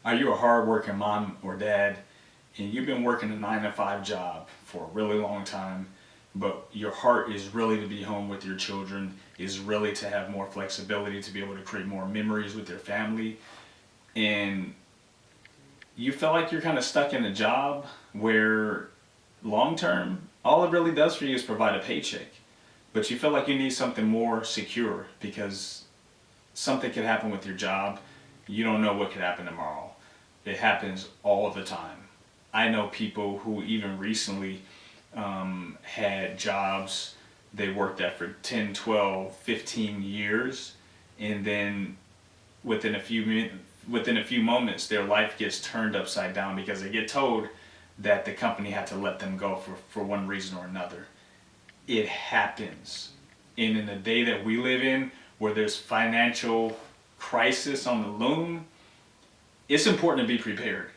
Are you a hard-working mom or dad and you've been working a 9 to 5 job for a really long time, but your heart is really to be home with your children, is really to have more flexibility to be able to create more memories with your family, and you feel like you're kind of stuck in a job where long term, all it really does for you is provide a paycheck, but you feel like you need something more secure because something could happen with your job. You don't know what could happen tomorrow. It happens all the time. I know people who even recently had jobs they worked at for 10, 12, 15 years, and then within a few moments their life gets turned upside down because they get told that the company had to let them go for one reason or another. It happens. And in the day that we live in, where there's financial crisis on the loom, it's important to be prepared.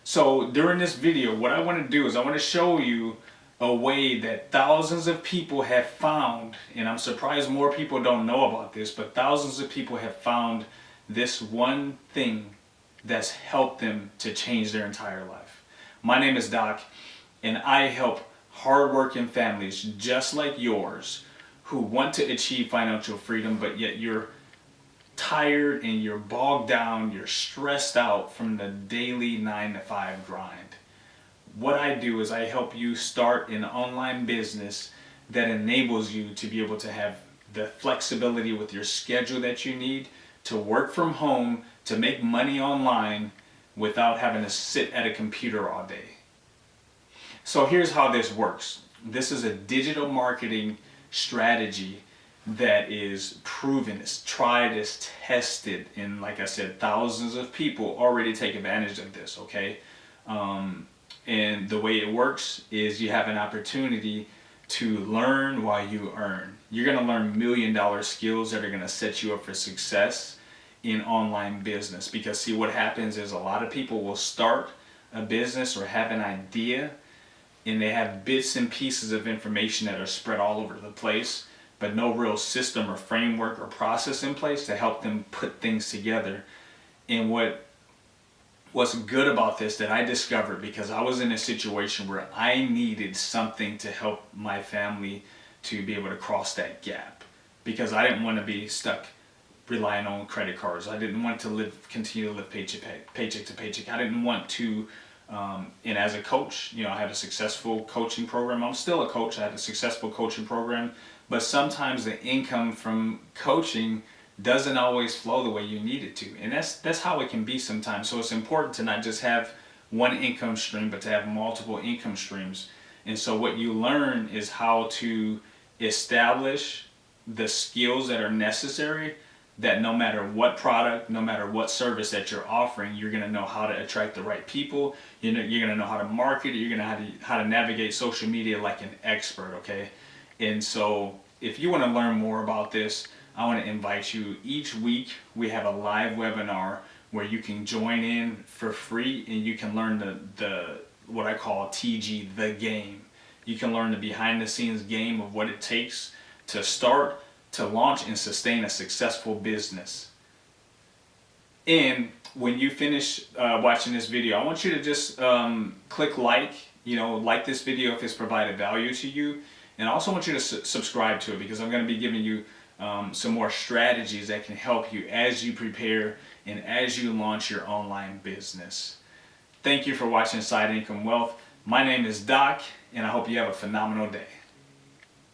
So during this video, what I want to do is I want to show you a way that thousands of people have found, and I'm surprised more people don't know about this, but thousands of people have found this one thing that's helped them to change their entire life. My name is Doc, and I help hardworking families just like yours who want to achieve financial freedom, but yet you're tired and you're bogged down, you're stressed out from the daily 9 to 5 grind. What I do is I help you start an online business that enables you to be able to have the flexibility with your schedule that you need to work from home, to make money online without having to sit at a computer all day. So here's how this works. This is a digital marketing strategy that is proven, it's tried, it's tested, and like I said, thousands of people already take advantage of this, okay? And the way it works is you have an opportunity to learn while you earn. You're gonna learn $1 million skills that are gonna set you up for success in online business. Because see, what happens is a lot of people will start a business or have an idea, and they have bits and pieces of information that are spread all over the place, but no real system or framework or process in place to help them put things together. And what's good about this that I discovered, because I was in a situation where I needed something to help my family to be able to cross that gap, because I didn't want to be stuck relying on credit cards. I didn't want to continue to live paycheck to paycheck. I didn't want to, and as a coach, you know, I had a successful coaching program. I'm still a coach. I had a successful coaching program, but sometimes the income from coaching doesn't always flow the way you need it to, and that's how it can be sometimes. So it's important to not just have one income stream, but to have multiple income streams. And so what you learn is how to establish the skills that are necessary, that no matter what product, no matter what service that you're offering, you're going to know how to attract the right people. You're going to know how to market it. You're going to know how to navigate social media like an expert, okay? And so if you want to learn more about this, I want to invite you. Each week we have a live webinar where you can join in for free, and you can learn the what I call TG, the game. You can learn the behind the scenes game of what it takes to start, to launch, and sustain a successful business. And when you finish watching this video, I want you to just click like, like this video if it's provided value to you. And I also want you to subscribe to it, because I'm going to be giving you some more strategies that can help you as you prepare and as you launch your online business. Thank you for watching Side Income Wealth. My name is Doc, and I hope you have a phenomenal day.